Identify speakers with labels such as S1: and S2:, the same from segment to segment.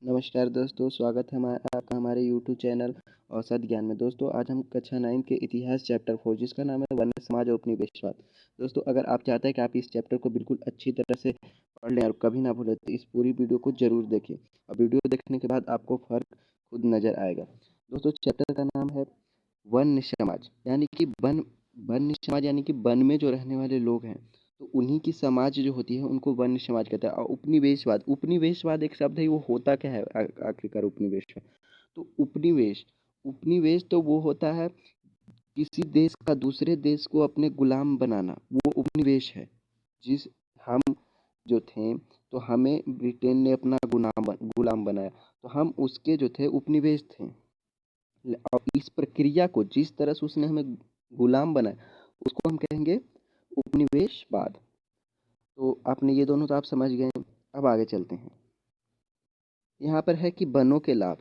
S1: नमस्कार दोस्तों, स्वागत है आपका हमारे यूट्यूब चैनल औसत ज्ञान में। दोस्तों, आज हम कक्षा 9 के इतिहास चैप्टर 4 जिसका नाम है वन्य समाज और उपनिवेशवाद। दोस्तों, अगर आप चाहते हैं कि आप इस चैप्टर को बिल्कुल अच्छी तरह से पढ़ लें और कभी ना भूलें तो इस पूरी वीडियो को जरूर देखें और वीडियो देखने के बाद आपको फ़र्क खुद नज़र आएगा। दोस्तों, चैप्टर का नाम है वन्य समाज यानी कि वन्य समाज यानी कि वन में जो रहने वाले लोग हैं, तो उन्हीं की समाज जो होती है उनको वन्य समाज कहते हैं। और उपनिवेशवाद उपनिवेशवाद एक शब्द है, वो होता क्या है आखिरकार उपनिवेशवाद? तो उपनिवेश उपनिवेश तो वो होता है किसी देश का दूसरे देश को अपने गुलाम बनाना, वो उपनिवेश है। जिस हम जो थे, तो हमें ब्रिटेन ने अपना गुलाम बनाया, तो हम उसके जो थे उपनिवेश थे। और इस प्रक्रिया को जिस तरह से उसने हमें गुलाम बनाया उसको हम कहेंगे उपनिवेशवाद। तो आपने ये दोनों तो आप समझ गए। अब आगे चलते हैं। यहाँ पर है कि वनों के लाभ।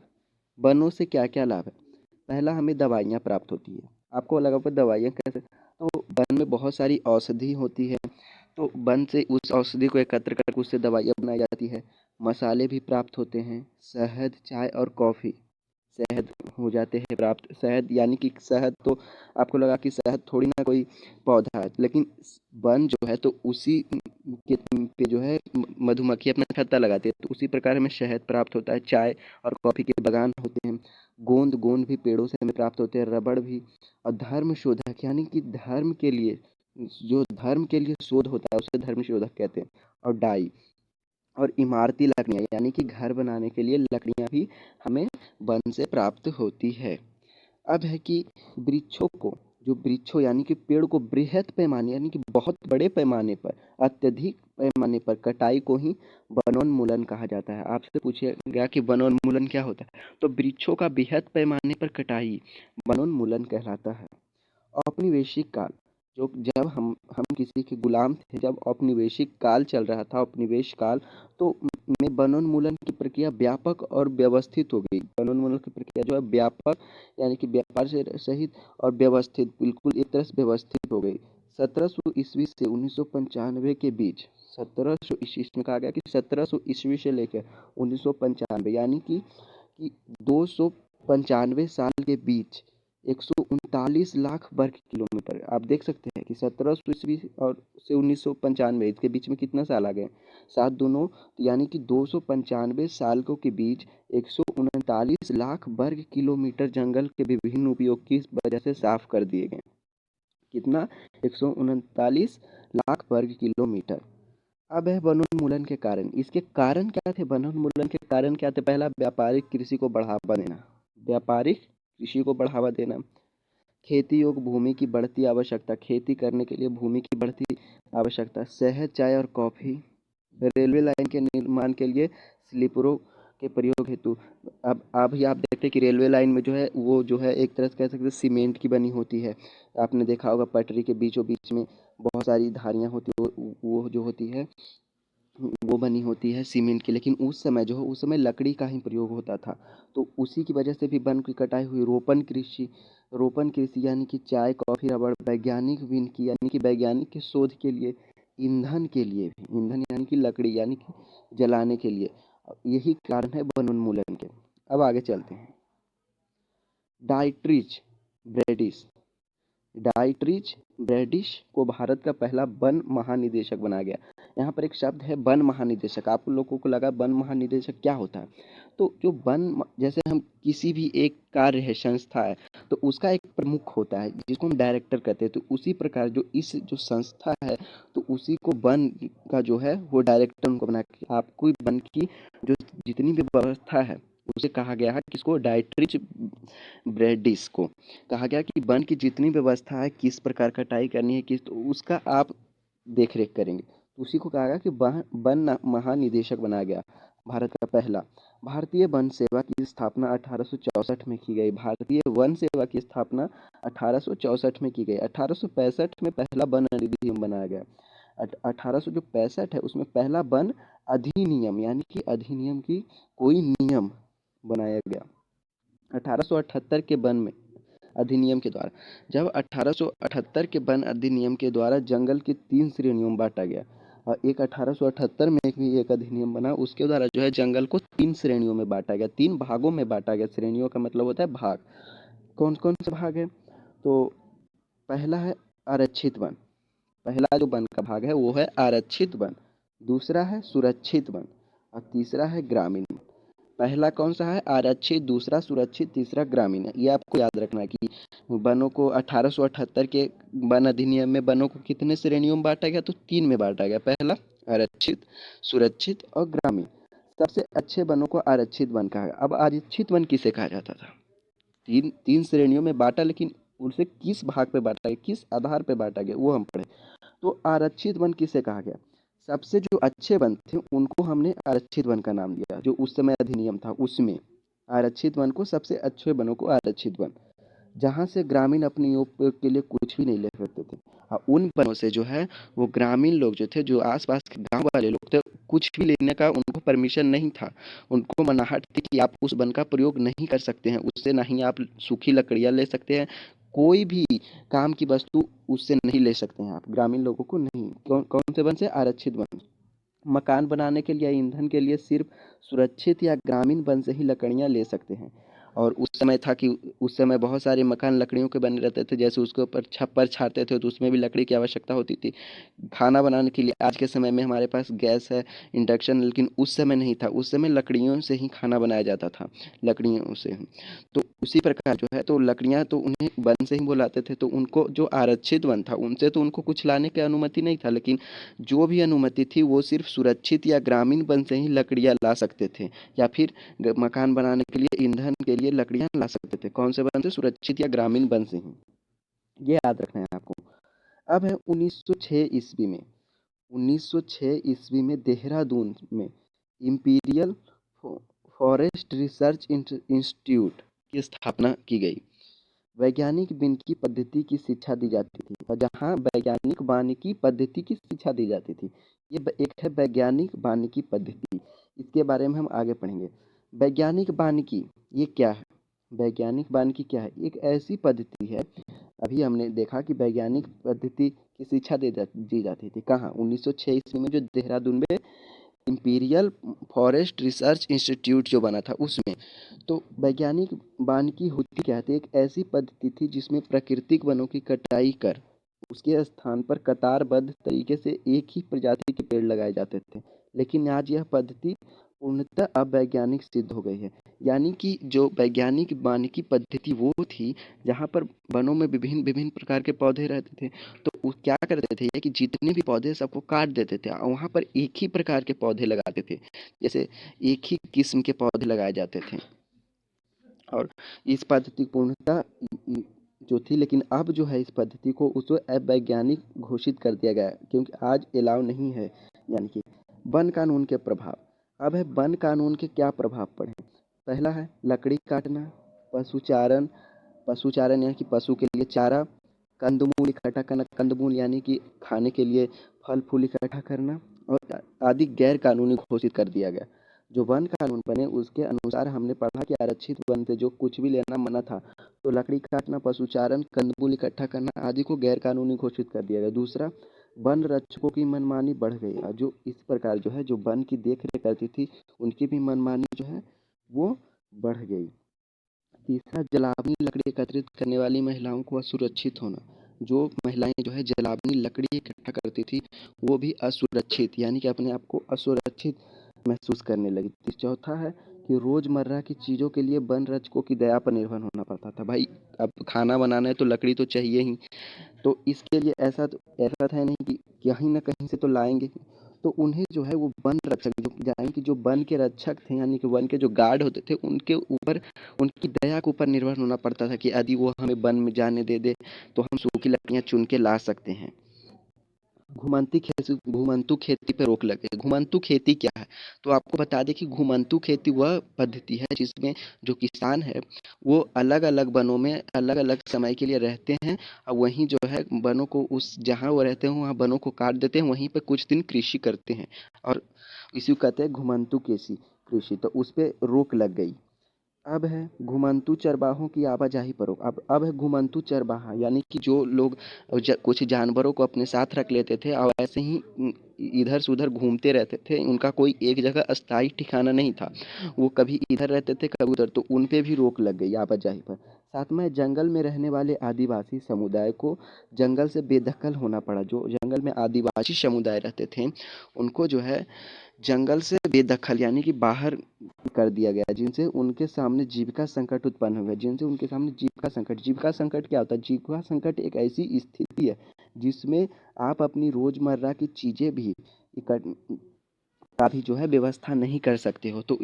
S1: वनों से क्या क्या लाभ है? पहला, हमें दवाइयाँ प्राप्त होती है। आपको लगा पर दवाइयाँ कैसे? तो वन में बहुत सारी औषधि होती है, तो वन से उस औषधि को एकत्र करके उससे दवाइयाँ बनाई जाती है। मसाले भी प्राप्त होते हैं। शहद, चाय और कॉफ़ी, शहद हो जाते हैं प्राप्त। शहद यानी कि शहद तो आपको लगा कि शहद थोड़ी ना कोई पौधा है, लेकिन वन जो है तो उसी के पे जो है मधुमक्खी अपना छत्ता लगाती है, तो उसी प्रकार हमें शहद प्राप्त होता है। चाय और कॉफ़ी के बागान होते हैं। गोंद गोंद भी पेड़ों से हमें प्राप्त होते हैं। रबड़ भी। और धर्म शोधक यानी कि धर्म के लिए, जो धर्म के लिए शोध होता है उसे धर्म शोधक कहते हैं। और डाई और इमारती लकड़ियाँ यानी कि घर बनाने के लिए लकड़ियाँ भी हमें वन से प्राप्त होती है। अब है कि वृक्षों को, जो वृक्षों यानी कि पेड़ को बृहत पैमाने यानी कि बहुत बड़े पैमाने पर, अत्यधिक पैमाने पर कटाई को ही वनोन्मूलन कहा जाता है। आपसे पूछा गया कि वनोन्मूलन क्या होता है, तो वृक्षों का बृहत पैमाने पर कटाई वनोन्मूलन कहलाता है। औपनिवेशिक काल, जो जब हम किसी के गुलाम थे, जब औपनिवेशिक काल चल रहा था, औपनिवेश काल, तो में वनोन्मूलन की प्रक्रिया व्यापक और व्यवस्थित हो गई। वनोन्मूलन की प्रक्रिया जो है व्यापक यानी कि व्यापार से सहित और व्यवस्थित, बिल्कुल एक तरह से व्यवस्थित हो गई। 1700 ईस्वी से 1995 के बीच, 1700 ईस्वी में कहा गया कि 1700 ईस्वी से लेकर 1995 यानी कि 295 साल के बीच 139 लाख वर्ग किलोमीटर। आप देख सकते हैं कि 1700 ईस्वी और से 1995 इसके बीच में कितना साल आ गए? 7 दूनों, यानी कि 295 सालों के बीच 139 लाख वर्ग किलोमीटर जंगल के विभिन्न उपयोग की वजह से साफ कर दिए गए। कितना? 139 लाख वर्ग किलोमीटर। अब है वनोन्मूलन के कारण। इसके कारण क्या थे? वनोन्मूलन के कारण क्या थे? पहला, व्यापारिक कृषि को बढ़ावा देना। व्यापारिक कृषि को बढ़ावा देना। खेती योग्य भूमि की बढ़ती आवश्यकता, खेती करने के लिए भूमि की बढ़ती आवश्यकता। शहद, चाय और कॉफ़ी। रेलवे लाइन के निर्माण के लिए स्लीपरों के प्रयोग हेतु। अब अभी आप देखते हैं कि रेलवे लाइन में जो है वो जो है एक तरह से कह सकते हैं सीमेंट की बनी होती है। आपने देखा होगा पटरी के बीचों बीच में बहुत सारी धारियाँ होती है, वो जो होती है वो बनी होती है सीमेंट की। लेकिन उस समय जो है उस समय लकड़ी का ही प्रयोग होता था, तो उसी की वजह से भी वन की कटाई हुई। रोपण कृषि यानी कि चाय, कॉफ़ी, रबड़। वैज्ञानिक वानिकी यानी कि वैज्ञानिक के शोध के लिए। ईंधन के लिए भी, ईंधन यानी कि लकड़ी यानी कि जलाने के लिए। यही कारण है वनोन्मूलन के। अब आगे चलते हैं। डाइट्रिच ब्रैडिश डाइट्रिच ब्रैडिश को भारत का पहला वन महानिदेशक बनाया गया। यहाँ पर एक शब्द है वन महानिदेशक। आप लोगों को लगा वन महानिदेशक क्या होता है? तो जो जैसे हम किसी भी एक कार्य है, संस्था है, तो उसका एक प्रमुख होता है जिसको हम डायरेक्टर कहते हैं। तो उसी प्रकार जो संस्था है, तो उसी को वन का जो है वो डायरेक्टर उनको बना के, आपको वन की जो जितनी भी व्यवस्था है उसे कहा गया है किसको? डाइट्रिच ब्रैडिश को कहा गया कि वन की जितनी व्यवस्था है, किस प्रकार कटाई करनी है, किस, तो उसका आप देख रेख करेंगे। तो उसी को कहा गया कि वन महानिदेशक बनाया गया। भारत का पहला। भारतीय वन सेवा की स्थापना 1864 में की गई। भारतीय वन सेवा की स्थापना 1864 में की गई। 1865 में पहला वन अधिनियम बनाया गया। 1865 है उसमें पहला वन अधिनियम यानी कि अधिनियम की कोई नियम बनाया गया। 1878 के वन में अधिनियम के द्वारा, जब 1878 के वन अधिनियम के द्वारा जंगल की 3 श्रेणियों में बांटा गया। और एक 1878 में भी एक अधिनियम बना, उसके द्वारा जो है जंगल को 3 श्रेणियों में बांटा गया, 3 भागों में बांटा गया। श्रेणियों का मतलब होता है भाग। कौन कौन से भाग है? तो पहला है आरक्षित वन। पहला जो वन का भाग है वो है आरक्षित वन। दूसरा है सुरक्षित वन और तीसरा है ग्रामीण। पहला कौन सा है? आरक्षित, दूसरा सुरक्षित, तीसरा ग्रामीण है। ये आपको याद रखना है कि वनों को 1878 के वन अधिनियम में वनों को कितने श्रेणियों में बांटा गया? तो 3 में बांटा गया। पहला आरक्षित, सुरक्षित और ग्रामीण। सबसे अच्छे वनों को आरक्षित वन कहा गया। अब आरक्षित वन किसे कहा जाता था? तीन तीन श्रेणियों में बांटा, लेकिन उनसे किस भाग पे बांटा गया, किस आधार पे बांटा गया, वो हम पढ़े। तो आरक्षित वन किसे कहा गया? सबसे जो अच्छे वन थे उनको हमने आरक्षित वन का नाम दिया। जो उस समय अधिनियम था उसमें आरक्षित वन को, सबसे अच्छे वनों को आरक्षित वन, जहाँ से ग्रामीण अपनी उपयोग के लिए कुछ भी नहीं ले सकते थे। और उन वनों से जो है वो ग्रामीण लोग जो थे, जो आसपास के गांव वाले लोग थे, कुछ भी लेने का उनको परमिशन नहीं था। उनको मनाहट थी कि आप उस वन का प्रयोग नहीं कर सकते हैं, उससे ना ही आप सूखी लकड़ियाँ ले सकते हैं, कोई भी काम की वस्तु उससे नहीं ले सकते हैं आप, ग्रामीण लोगों को नहीं। कौन कौन से वन से? आरक्षित वन। मकान बनाने के लिए, ईंधन के लिए सिर्फ सुरक्षित या ग्रामीण वन से ही लकड़ियाँ ले सकते हैं। और उस समय था कि उस समय बहुत सारे मकान लकड़ियों के बने रहते थे, जैसे उसके ऊपर छप्पर छाड़ते थे तो उसमें भी लकड़ी की आवश्यकता होती थी। खाना बनाने के लिए आज के समय में हमारे पास गैस है, इंडक्शन, लेकिन उस समय नहीं था। उस समय लकड़ियों से ही खाना बनाया जाता था, लकड़ियों से ही। तो उसी प्रकार जो है, तो लकड़ियाँ तो उन्हें वन से ही बुलाते थे। तो उनको जो आरक्षित वन था उनसे तो उनको कुछ लाने की अनुमति नहीं था, लेकिन जो भी अनुमति थी वो सिर्फ सुरक्षित या ग्रामीण वन से ही लकड़ियाँ ला सकते थे, या फिर मकान बनाने के लिए, ईंधन के लिए लकड़ियाँ ला सकते थे। कौन से वन से? सुरक्षित या ग्रामीण वन से ही। ये याद रखना है आपको। अब है 1906 ईस्वी में। 1906 ईस्वी में देहरादून में इंपीरियल फॉरेस्ट रिसर्च इंस्टीट्यूट की स्थापना की गई। वैज्ञानिक वानिकी पद्धति की शिक्षा दी जाती थी, और जहाँ वैज्ञानिक वानिकी पद्धति की शिक्षा दी जाती थी, ये एक है वैज्ञानिक वानिकी पद्धति। इसके बारे में हम आगे पढ़ेंगे। वैज्ञानिक वानिकी ये क्या है? वैज्ञानिक वानिकी क्या है? एक ऐसी पद्धति है, अभी हमने देखा कि वैज्ञानिक पद्धति की शिक्षा दी जाती थी। कहाँ? 1906 ईस्वी में जो देहरादून में इंपीरियल फॉरेस्ट रिसर्च इंस्टीट्यूट जो बना था उसमें। तो वैज्ञानिक वानिकी होती क्या थी? एक ऐसी पद्धति थी जिसमें प्राकृतिक वनों की कटाई कर उसके स्थान पर कतारबद्ध तरीके से एक ही प्रजाति के पेड़ लगाए जाते थे। लेकिन आज यह पद्धति पूर्णतः अवैज्ञानिक सिद्ध हो गई है। यानी कि जो वैज्ञानिक वानिकी पद्धति वो थी जहाँ पर वनों में विभिन्न विभिन्न प्रकार के पौधे रहते थे, तो वो क्या करते थे ये कि जितने भी पौधे सबको काट देते थे और वहाँ पर एक ही प्रकार के पौधे लगाते थे, जैसे एक ही किस्म के पौधे लगाए जाते थे। और इस पद्धति पूर्णतः जो थी, लेकिन अब जो है इस पद्धति को उसको अवैज्ञानिक घोषित कर दिया गया, क्योंकि आज अलाउ नहीं है। यानी कि वन कानून के प्रभाव। अब है वन कानून के क्या प्रभाव पड़े। पहला है लकड़ी काटना, पशुचारण। पशुचारण यानी कि पशु के लिए चारा, कंदमूल इकट्ठा करना। कंदमूल यानी कि खाने के लिए फल फूल इकट्ठा करना, और आदि गैर कानूनी घोषित कर दिया गया। जो वन कानून बने उसके अनुसार हमने पढ़ा कि आरक्षित वन से जो कुछ भी लेना मना था, तो लकड़ी काटना, पशुचारण, कंदमूल इकट्ठा करना आदि को गैर कानूनी घोषित कर दिया गया। दूसरा, वन रक्षकों की मनमानी बढ़ गई, और जो इस प्रकार जो है जो वन की देख रेख करती थी उनकी भी मनमानी जो है वो बढ़ गई। तीसरा, जलावनी लकड़ी एकत्रित करने वाली महिलाओं को असुरक्षित होना। जो महिलाएं जो है जलावनी लकड़ी इकट्ठा करती थी वो भी असुरक्षित, यानी कि अपने आप को असुरक्षित महसूस करने लगी। चौथा है कि रोजमर्रा की चीज़ों के लिए वन रक्षकों की दया पर निर्भर होना पड़ता था। भाई अब खाना बनाना है तो लकड़ी तो चाहिए ही, तो इसके लिए ऐसा था नहीं कि कहीं ना कहीं से तो लाएंगे। तो उन्हें जो है वो वन रक्षक जो जाएं कि जो वन के रक्षक थे, यानी कि वन के जो गार्ड होते थे, उनके ऊपर उनकी दया के ऊपर निर्भर होना पड़ता था कि यदि वो हमें वन में जाने दे दे तो हम सूखी लकड़ियाँ चुन के ला सकते हैं। घुमंतू खेती पे रोक लगे। घुमंतू खेती क्या है? तो आपको बता दें कि घुमंतू खेती वह पद्धति है जिसमें जो किसान है वो अलग अलग वनों में अलग अलग समय के लिए रहते हैं, और वहीं जो है वनों को उस जहाँ वो रहते हैं वहाँ वनों को काट देते हैं, वहीं पे कुछ दिन कृषि करते हैं, और इसी को कहते हैं घुमंतू कृषि कृषि। तो उस पर रोक लग गई। अब है घुमंतू चरवाहों की आवाजाही पर रोक। अब है घुमंतू चरवाहा, यानी कि जो लोग कुछ जानवरों को अपने साथ रख लेते थे और ऐसे ही इधर से उधर घूमते रहते थे, उनका कोई एक जगह अस्थायी ठिकाना नहीं था। वो कभी इधर रहते थे कभी उधर, तो उन पे भी रोक लग गई आवाजाही पर। साथ में जंगल में रहने वाले आदिवासी समुदाय को जंगल से बेदखल होना पड़ा। जो जंगल में आदिवासी समुदाय रहते थे उनको जो है जंगल से बेदखल यानी कि बाहर कर दिया गया, जिनसे उनके सामने जीविका संकट उत्पन्न हो गया। जिनसे उनके सामने जीविका संकट क्या होता है? जीविका संकट एक ऐसी स्थिति है जिसमें आप अपनी रोजमर्रा की चीजें भी इकट का भी जो है व्यवस्था नहीं कर सकते हो। तो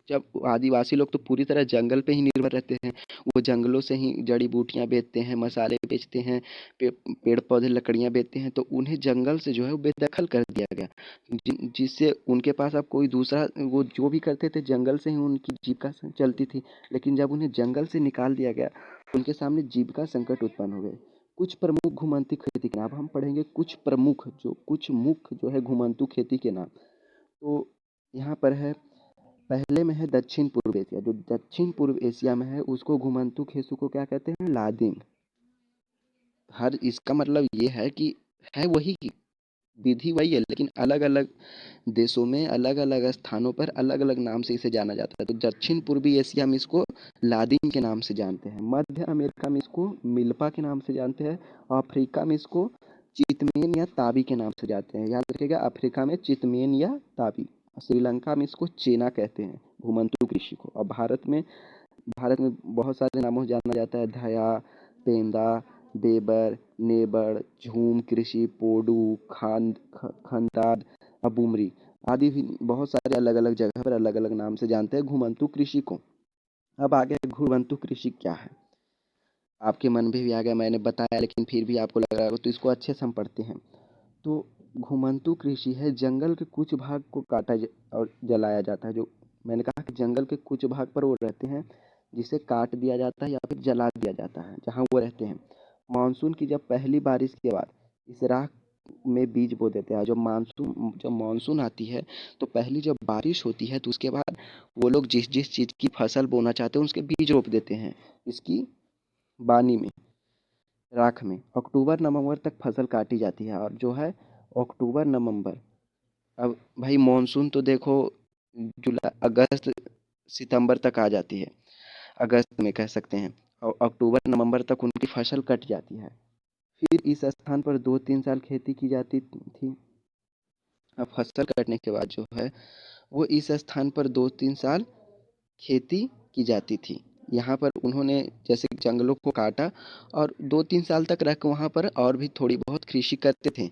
S1: जब आदिवासी लोग तो पूरी तरह जंगल पे ही निर्भर रहते हैं। वो जंगलों से ही जड़ी बूटियां बेचते हैं, मसाले बेचते हैं, पेड़ पौधे लकड़ियां बेचते हैं, तो उन्हें जंगल से जो है वो बेदखल कर दिया गया। जिससे उनके पास अब कोई दूसरा, वो जो भी करते थे जंगल से ही उनकी जीविका चलती थी। लेकिन जब उन्हें जंगल से निकाल दिया गया, उनके सामने जीविका संकट उत्पन्न हो गए। कुछ प्रमुख घुमंती खेती के नाम अब हम पढ़ेंगे। कुछ मुख्य जो है घुमंतू खेती के नाम। तो यहाँ पर है, पहले में है दक्षिण पूर्व एशिया। जो दक्षिण पूर्व एशिया में है उसको घुमंतू खेसू को क्या कहते हैं? लादिम। हर इसका मतलब ये है कि है वही विधि वही है, लेकिन अलग अलग देशों में अलग अलग स्थानों पर अलग अलग नाम से इसे जाना जाता है। तो दक्षिण पूर्वी एशिया में इसको लादिम के नाम से जानते हैं। मध्य अमेरिका में इसको मिल्पा के नाम से जानते हैं। अफ्रीका में इसको चितमेन या ताबी के नाम से जानते हैं। याद रखिएगा, अफ्रीका में चितमेन या ताबी। श्रीलंका में इसको चेना कहते हैं घुमंतू कृषि को। और भारत में बहुत सारे नामों से जाना जाता है। धया, पेंदा, बेबर, नेबर, झूम कृषि, पोडू, खंताद, अबूमरी आदि भी बहुत सारे अलग अलग जगह पर अलग अलग नाम से जानते हैं घुमंतू कृषि को। अब आगे घुमंतू कृषि क्या है? आपके मन में भी आ गया, मैंने बताया, लेकिन फिर भी आपको लग रहा होगा, तो इसको अच्छे से हम पढ़ते हैं। तो घुमंतू कृषि है जंगल के कुछ भाग को और जलाया जाता है। जो मैंने कहा कि जंगल के कुछ भाग पर वो रहते हैं जिसे काट दिया जाता है या फिर जला दिया जाता है जहाँ वो रहते हैं। मानसून की जब पहली बारिश के बाद इस राख में बीज बो देते हैं। जब मानसून आती है तो पहली जब बारिश होती है तो उसके बाद वो लोग जिस जिस चीज़ की फसल बोना चाहते हैं उसके बीज रोप देते हैं इसकी बानी में, राख में। अक्टूबर नवंबर तक फसल काटी जाती है। और जो है अक्टूबर नवंबर, अब भाई मॉनसून तो देखो जुलाई अगस्त सितंबर तक आ जाती है, अगस्त में कह सकते हैं, और अक्टूबर नवंबर तक उनकी फसल कट जाती है। फिर इस स्थान पर 2-3 साल खेती की जाती थी। अब फसल कटने के बाद जो है वो इस स्थान पर 2-3 साल खेती की जाती थी। यहाँ पर उन्होंने जैसे जंगलों को काटा और 2-3 साल तक रह के वहाँ पर और भी थोड़ी बहुत कृषि करते थे।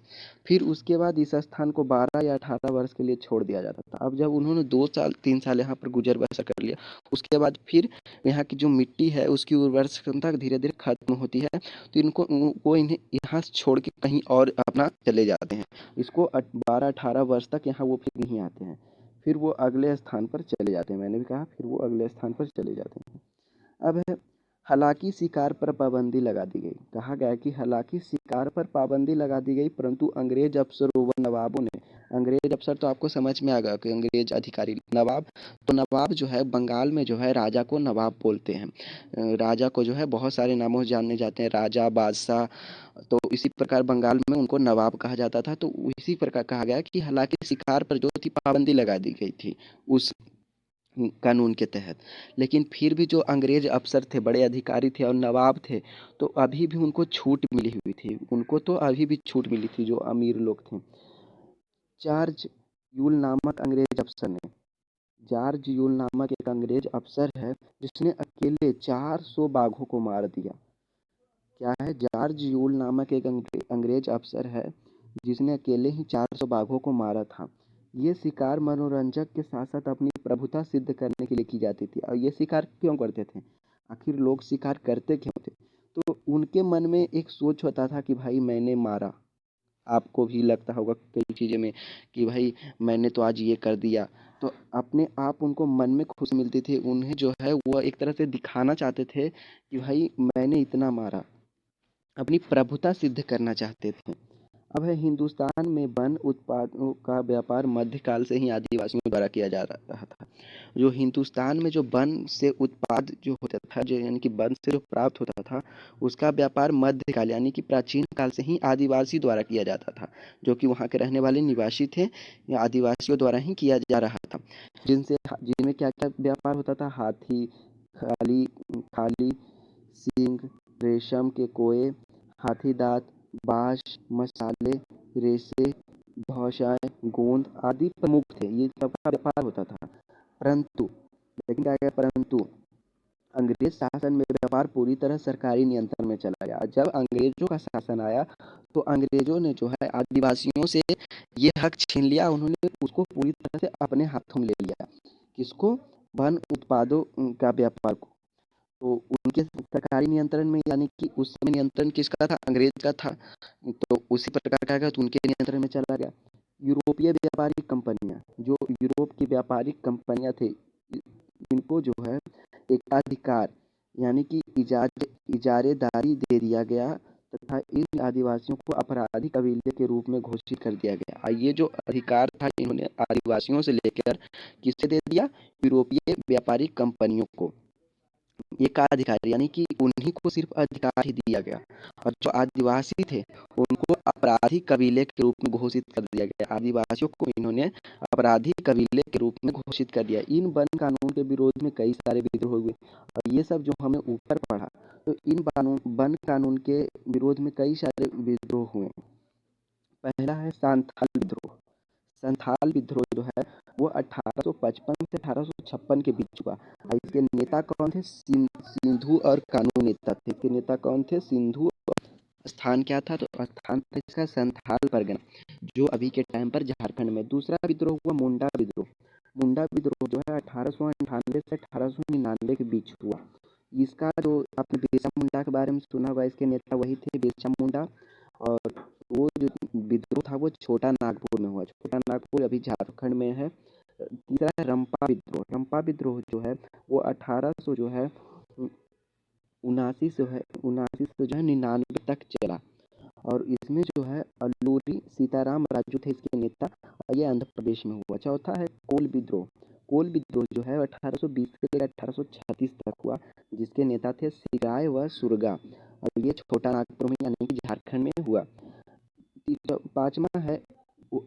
S1: फिर उसके बाद इस स्थान को 12 या 18 वर्ष के लिए छोड़ दिया जाता था। अब जब उन्होंने 2 साल 3 साल यहाँ पर गुजर बसर कर लिया, उसके बाद फिर यहाँ की जो मिट्टी है उसकी उर्वरक क्षमता धीरे धीरे खत्म होती है, तो वो इन्हें यहाँ से छोड़ के कहीं और अपना चले जाते हैं। इसको 12-18 वर्ष तक यहाँ वो फिर नहीं आते हैं। फिर वो अगले स्थान पर चले जाते हैं। मैंने भी कहा फिर वो अगले स्थान पर चले जाते हैं। अब है, हालांकि शिकार पर पाबंदी लगा दी गई। कहा गया कि हालांकि शिकार पर पाबंदी लगा दी गई, परंतु अंग्रेज अफसरों व नवाबों ने, अंग्रेज अफसर तो आपको समझ में आ गया कि अंग्रेज अधिकारी, नवाब, तो नवाब जो है बंगाल में जो है राजा को नवाब बोलते हैं। राजा को जो है बहुत सारे नामों से जाने जाते हैं, राजा, बादशाह। तो इसी प्रकार बंगाल में उनको नवाब कहा जाता था। तो इसी प्रकार कहा गया कि हालांकि शिकार पर जो थी पाबंदी लगा दी गई थी उस कानून के तहत, लेकिन फिर भी जो अंग्रेज अफसर थे, बड़े अधिकारी थे और नवाब थे, तो अभी भी उनको छूट मिली हुई थी। उनको तो अभी भी छूट मिली थी जो अमीर लोग थे। जॉर्ज यूल नामक अंग्रेज अफसर ने जॉर्ज यूल नामक एक अंग्रेज अफसर है जिसने अकेले 400 बाघों को मार दिया। क्या है? जॉर्ज यूल नामक एक अंग्रेज अफसर है जिसने अकेले ही 400 बाघों को मारा था। ये शिकार मनोरंजक के साथ साथ अपनी प्रभुता सिद्ध करने के लिए की जाती थी। और ये शिकार क्यों करते थे? आखिर लोग शिकार करते क्यों थे? तो उनके मन में एक सोच होता था कि भाई मैंने मारा। आपको भी लगता होगा कई चीज़ें में कि भाई मैंने तो आज ये कर दिया। तो अपने आप उनको मन में खुशी मिलती थी। उन्हें जो है वो एक तरह से दिखाना चाहते थे कि भाई मैंने इतना मारा, अपनी प्रभुता सिद्ध करना चाहते थे। अब है हिंदुस्तान में वन उत्पादों का व्यापार मध्यकाल से ही आदिवासियों द्वारा किया जा रहा था। जो हिंदुस्तान में जो वन से उत्पाद जो होता था, जो यानी कि वन से जो प्राप्त होता था, उसका व्यापार मध्यकाल यानी कि प्राचीन काल से ही आदिवासी द्वारा किया जाता था। जो कि वहाँ के रहने वाले निवासी थे, या आदिवासियों द्वारा ही किया जा रहा था। जिनमें क्या क्या व्यापार होता था? हाथी, खाली खाली सींग, रेशम के कोए, हाथी दांत, बाँस, मसाले, रेशे, भौसाएँ, गोंद आदि प्रमुख थे। ये सबका व्यापार होता था। परंतु लेकिन क्या गया परंतु अंग्रेज शासन में व्यापार पूरी तरह सरकारी नियंत्रण में चला गया। जब अंग्रेजों का शासन आया तो अंग्रेजों ने जो है आदिवासियों से ये हक छीन लिया। उन्होंने उसको पूरी तरह से अपने हाथों में ले लिया। किसको? वन उत्पादों का व्यापार को। तो उनके सरकारी नियंत्रण में, यानी कि उस समय नियंत्रण किसका था? अंग्रेज का था। तो उसी प्रकार का था, तो उनके नियंत्रण में चला गया। यूरोपीय व्यापारिक कंपनियां, जो यूरोप की व्यापारिक कंपनियां थे, इनको जो है एकाधिकार यानी कि इजारेदारी दे दिया गया तथा इन आदिवासियों को आपराधिक कबीले के रूप में घोषित कर दिया गया। और ये जो अधिकार था, इन्होंने आदिवासियों से लेकर किसे दे दिया? यूरोपीय व्यापारिक कंपनियों को एकाधिकार, यानी कि उन्हीं को सिर्फ अधिकार ही दिया गया। और जो आदिवासी थे उनको आपराधिक कबीले के रूप में घोषित कर दिया गया। आदिवासियों को इन्होंने आपराधिक कबीले के रूप में घोषित कर दिया। इन वन कानून के विरोध में कई सारे विद्रोह हुए, और ये सब जो हमने ऊपर पढ़ा, तो इन वन कानून के विरोध में कई सारे विद्रोह हुए। पहला है सांथाल विद्रोह। संथाल विद्रोह जो है वो 1855 से 1856 के बीच हुआ। और इसके नेता कौन थे? सिंधु और कानू नेता थे। इसके नेता कौन थे? सिंधु। स्थान क्या था? तो स्थान था इसका संथाल परगना, जो अभी के टाइम पर झारखंड में। दूसरा विद्रोह हुआ मुंडा विद्रोह। मुंडा विद्रोह जो है 1898 से 1899 के बीच हुआ। इसका जो आपने बिरसा मुंडा के बारे में सुना होगा, इसके नेता वही थे, बिरसा मुंडा। और वो जो विद्रोह था वो छोटा नागपुर में हुआ। छोटा नागपुर अभी झारखंड में है। तीसरा है रंपा विद्रोह। रंपा विद्रोह जो है वो 1800 जो है 79 से जो है 99 तक चला। और इसमें जो है अल्लूरी सीताराम राजू थे इसके नेता, और ये आंध्र प्रदेश में हुआ। चौथा है कोल विद्रोह। कोल विद्रोह जो है 1820 से लेकर 1836 तक हुआ, जिसके नेता थे सिराय व सुरगा, और ये छोटा नागपुर में यानी कि झारखंड में हुआ। पांचवा है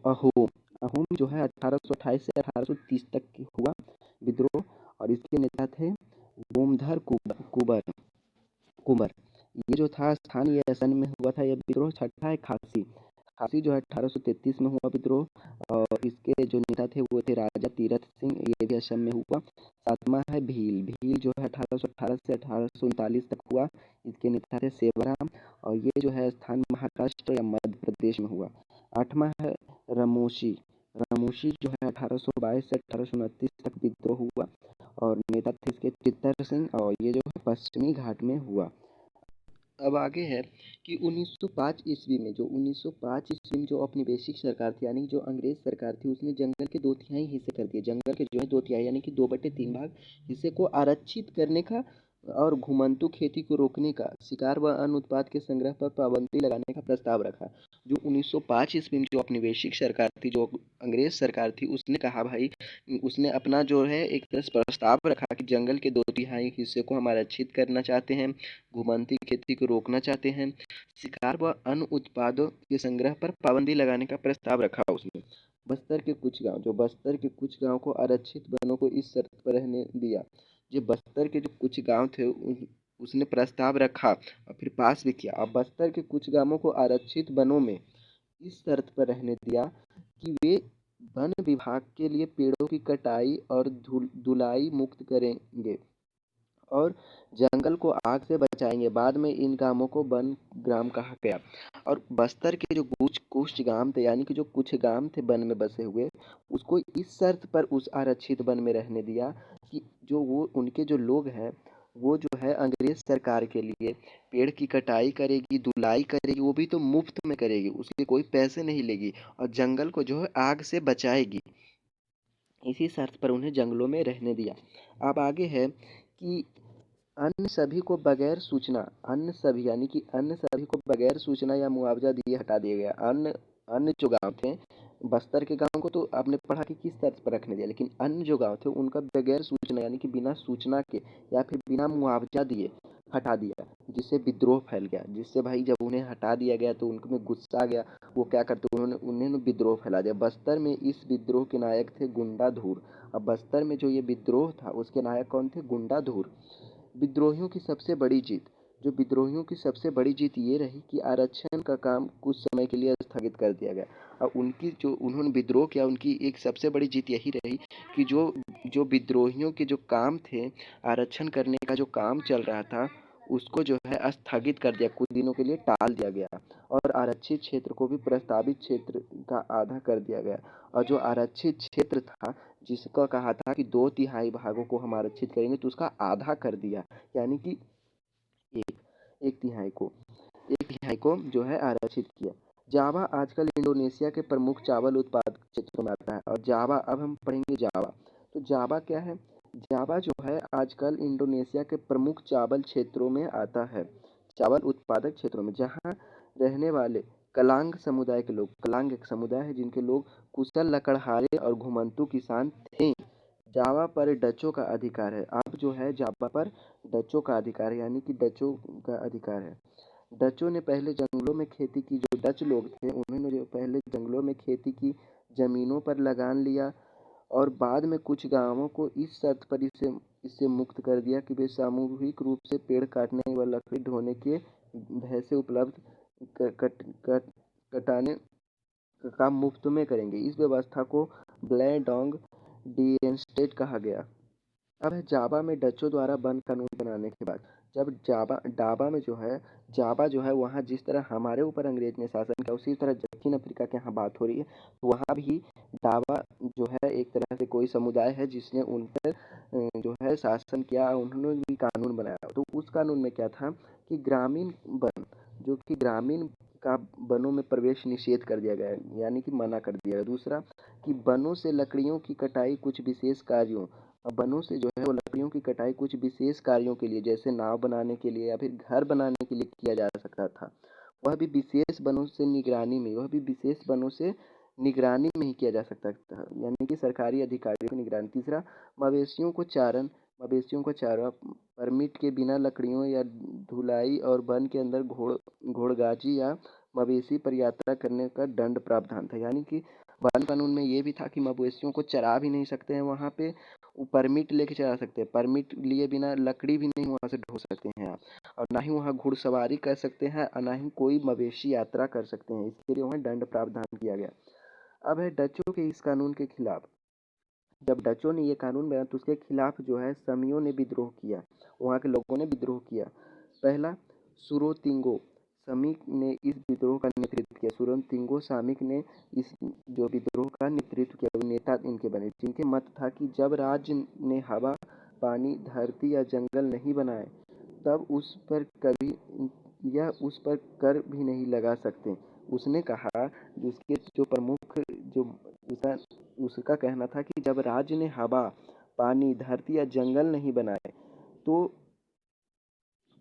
S1: अहोम। अहोम जो है 1828 से 1830 तक हुआ विद्रोह, और इसके नेता थे गोमधर कुबर कुंवर। ये जो था स्थान, ये असम में हुआ था ये विद्रोह। छठा है खासी। खासी जो है 1833 में हुआ विद्रोह, और इसके जो नेता थे वो थे राजा तीरथ सिंह, ये भी असम में हुआ। सातवां है भील। भील जो है 1818 से 1839 तक हुआ, इसके नेता थे सेवाराम, और ये जो है स्थान महाराष्ट्र या मध्य प्रदेश में हुआ। आठवां है रमोशी। रमोशी जो है 1822 से 1829 तक विद्रोह हुआ, और नेता थे इसके चित्तर सिंह, और ये जो है पश्चिमी घाट में हुआ। अब आगे है कि 1905 ईस्वी में, जो 1905 ईस्वी में जो औपनिवेशिक सरकार थी, यानी जो अंग्रेज सरकार थी, उसने जंगल के 2/3 हिस्से कर दिए। जंगल के जो है 2/3 यानी कि 2/3 भाग हिस्से को आरक्षित करने का, और घुमंतू खेती को रोकने का, शिकार व अन्य उत्पाद के संग्रह पर पाबंदी लगाने का प्रस्ताव रखा। जो 1905 ईस्वी में जो औपनिवेशिक सरकार थी, जो अंग्रेज सरकार थी, उसने कहा भाई, उसने अपना जो है एक प्रस्ताव रखा कि जंगल के 2/3 हिस्से को हम आरक्षित करना चाहते हैं, घुमंती खेती को रोकना चाहते हैं, शिकार व अन्य उत्पादों के संग्रह पर पाबंदी लगाने का प्रस्ताव रखा उसने। बस्तर के कुछ गांव को आरक्षित वनों को इस शर्त पर रहने दिया। जो बस्तर के जो कुछ गांव थे उसने प्रस्ताव रखा और फिर पास भी किया। अब बस्तर के कुछ गांवों को आरक्षित वनों में इस शर्त पर रहने दिया कि वे वन विभाग के लिए पेड़ों की कटाई और धुलाई मुक्त करेंगे, और जंगल को आग से बचाएंगे। बाद में इन गांवों को वन ग्राम कहा गया। और बस्तर के जो कुछ कुछ गांव थे, यानी कि जो कुछ गांव थे वन में बसे हुए, उसको इस शर्त पर उस आरक्षित वन में रहने दिया कि जो वो उनके जो लोग हैं, वो जो है अंग्रेज सरकार के लिए पेड़ की कटाई करेगी, धुलाई करेगी, वो भी तो मुफ्त में करेगी, उसके कोई पैसे नहीं लेगी, और जंगल को जो है आग से बचाएगी। इसी शर्त पर उन्हें जंगलों में रहने दिया। अब आगे है कि अन्य सभी को बगैर सूचना, अन्य सभी यानी कि अन्य सभी को बगैर सूचना या मुआवजा दिए हटा दिया गया। अन्य अन्य जो गांव थे, बस्तर के गांव को तो आपने पढ़ा कि किस तर्ज पर रखने दिया, लेकिन अन्य जो गांव थे उनका बगैर सूचना यानी कि बिना सूचना के या फिर बिना मुआवजा दिए हटा दिया, जिससे विद्रोह फैल गया। जिससे भाई जब उन्हें हटा दिया गया तो उनमें गुस्सा आ गया। वो क्या करते, उन्होंने विद्रोह फैला दिया। बस्तर में इस विद्रोह के नायक थे गुंडाधुर। अब बस्तर में जो ये विद्रोह था उसके नायक कौन थे? गुंडाधुर। विद्रोहियों की सबसे बड़ी जीत, जो विद्रोहियों की सबसे बड़ी जीत ये रही कि आरक्षण का काम कुछ समय के लिए स्थगित कर दिया गया। और उनकी जो उन्होंने विद्रोह किया, उनकी एक सबसे बड़ी जीत यही रही कि जो जो विद्रोहियों के जो काम थे, आरक्षण करने का जो काम चल रहा था, उसको जो है स्थगित कर दिया, कुछ दिनों के लिए टाल दिया गया। और आरक्षित क्षेत्र को भी प्रस्तावित क्षेत्र का आधा कर दिया गया। और जो आरक्षित क्षेत्र था, जिसका कहा था कि 2/3 भागों को हम आरक्षित करेंगे, तो उसका आधा कर दिया। यानी कि एक एक तिहाई को एक तिहाई को जो है आरक्षित किया। जावा आजकल इंडोनेशिया के प्रमुख चावल उत्पादक क्षेत्रों में आता है। और जावा, अब हम पढ़ेंगे जावा। तो जावा क्या है? जावा जो है आजकल इंडोनेशिया के प्रमुख चावल क्षेत्रों में आता है, चावल उत्पादक क्षेत्रों में, जहाँ रहने वाले कलांग समुदाय के लोग, कलांग एक समुदाय है जिनके लोग कुशल लकड़हारे और घुमंतू किसान थे। जावा पर डचों का अधिकार है। अब जो है जावा पर डचों का अधिकार है, यानी कि डचों का अधिकार है। डचों ने पहले जंगलों में खेती की। जो डच लोग थे उन्होंने जो पहले जंगलों में खेती की, जमीनों पर लगान लिया, और बाद में कुछ गांवों को इस शर्त पर इससे इससे मुक्त कर दिया कि वे सामूहिक रूप से पेड़ काटने व लकड़ी ढोने के भय से उपलब्ध क- कट, कट, कटाने का काम मुफ्त में करेंगे। इस व्यवस्था को ब्लैडोंग डीएनस्टेट कहा गया। अब है जावा में डचों द्वारा वन कानून बनाने के बाद, जब जावा डाबा में जो है, जावा जो है वहाँ जिस तरह हमारे ऊपर अंग्रेज ने शासन किया, उसी तरह दक्षिण अफ्रीका के यहाँ बात हो रही है, तो वहाँ भी डाबा जो है एक तरह से कोई समुदाय है जिसने उन पर जो है शासन किया, उन्होंने भी कानून बनाया। तो उस कानून में क्या था कि ग्रामीण वन, जो कि ग्रामीण का वनों में प्रवेश निषेध कर दिया गया है, यानी कि मना कर दिया गया। दूसरा कि वनों से लकड़ियों की कटाई कुछ विशेष कार्यों, वनों से जो है वो लकड़ियों की कटाई कुछ विशेष कार्यों के लिए, जैसे नाव बनाने के लिए या फिर घर बनाने के लिए किया जा सकता था। वह भी विशेष वनों से निगरानी में, वह भी विशेष वनों से निगरानी में ही किया जा सकता था, यानी कि सरकारी अधिकारियों की निगरानी। तीसरा, मवेशियों को चारण, मवेशियों को चारा परमिट के बिना लकड़ियों या ढुलाई, और वन के अंदर घोड़गाजी या मवेशी पर यात्रा करने का दंड प्रावधान था। यानी कि वन कानून में ये भी था कि मवेशियों को चरा भी नहीं सकते हैं वहाँ पे, वो परमिट लेके चला सकते हैं, परमिट लिए बिना लकड़ी भी नहीं वहाँ से ढो सकते हैं आप, और ना ही वहाँ घुड़सवारी कर सकते हैं, और ना ही कोई मवेशी यात्रा कर सकते हैं। इसके लिए वहाँ दंड प्रावधान किया गया। अब है डचों के इस कानून के खिलाफ। जब डचों ने ये कानून बनाया तो उसके खिलाफ जो है समियों ने विद्रोह किया, वहाँ के लोगों ने विद्रोह किया। पहला, सुरोतिंगो समिक ने इस विद्रोह का नेतृत्व किया। सुरोतिंगो सामिक ने इस जो विद्रोह का नेतृत्व किया, वो नेता इनके बने, जिनके मत था कि जब राज्य ने हवा, पानी, धरती या जंगल नहीं बनाए, तब उस पर कभी यह उस पर कर भी नहीं लगा सकते। उसने कहा, उसके जो प्रमुख जो उसका उसका कहना था कि जब राज्य ने हवा, पानी, धरती या जंगल नहीं बनाए, तो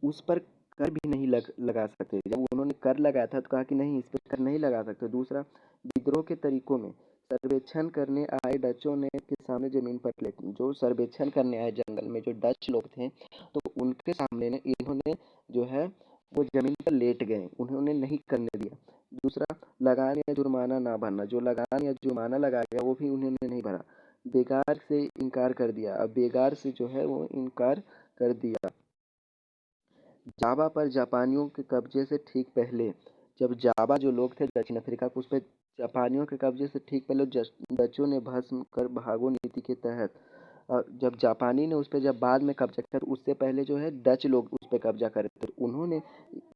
S1: उस पर कर भी नहीं लगा सकते। जब उन्होंने कर लगाया था तो कहा कि नहीं, इस पर कर नहीं लगा सकते। दूसरा, विद्रोह के तरीकों में सर्वेक्षण करने आए डचों ने के सामने जमीन पर लेट, जो सर्वेक्षण करने आए जंगल में जो डच लोग थे, तो उनके सामने ने इन्होंने जो है वो जमीन पर लेट गए, उन्होंने नहीं करने दिया। दूसरा, लगान या जुर्माना ना भरना, जो लगान या जुर्माना लगाया गया वो भी उन्होंने नहीं भरा। बेगार से इनकार कर दिया, अब बेगार से जो है वो इनकार कर दिया। जावा पर जापानियों के कब्जे से ठीक पहले, जब जावा जो लोग थे दक्षिण अफ्रीका को, उस पर जापानियों के कब्जे से ठीक पहले डचों ने भस्म कर भागो नीति के तहत, और जब जापानी ने उस पर जब बाद में कब्जा किया, तो उससे पहले जो है डच लोग उस पर कब्जा करे थे। तो उन्होंने,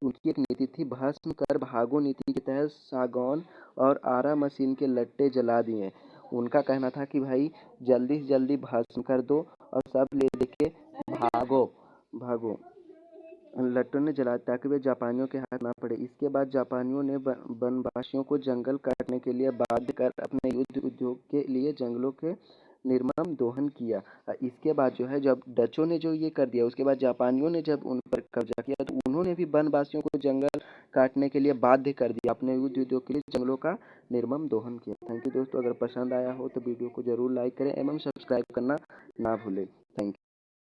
S1: उनकी एक नीति थी भस्म कर भागो नीति के तहत सागौन और आरा मशीन के लट्टे जला दिए। उनका कहना था कि भाई जल्दी से जल्दी भस्म कर दो और सब ले लेके भागो भागो, लट्टों ने जला ताकि वे जापानियों के हाथ ना पड़े। इसके बाद जापानियों ने वनवासियों को जंगल काटने के लिए बाध्य कर अपने युद्ध उद्योग के लिए जंगलों के निर्मम दोहन किया। इसके बाद जो है जब डचों ने जो ये कर दिया, उसके बाद जापानियों ने जब उन पर कब्जा किया तो उन्होंने भी वनवासियों को जंगल काटने के लिए बाध्य कर दिया, अपने युद्ध उद्योग के लिए जंगलों का निर्मम दोहन किया। थैंक यू दोस्तों, अगर पसंद आया हो तो वीडियो को जरूर लाइक करें एवं सब्सक्राइब करना ना भूलें। Thank you.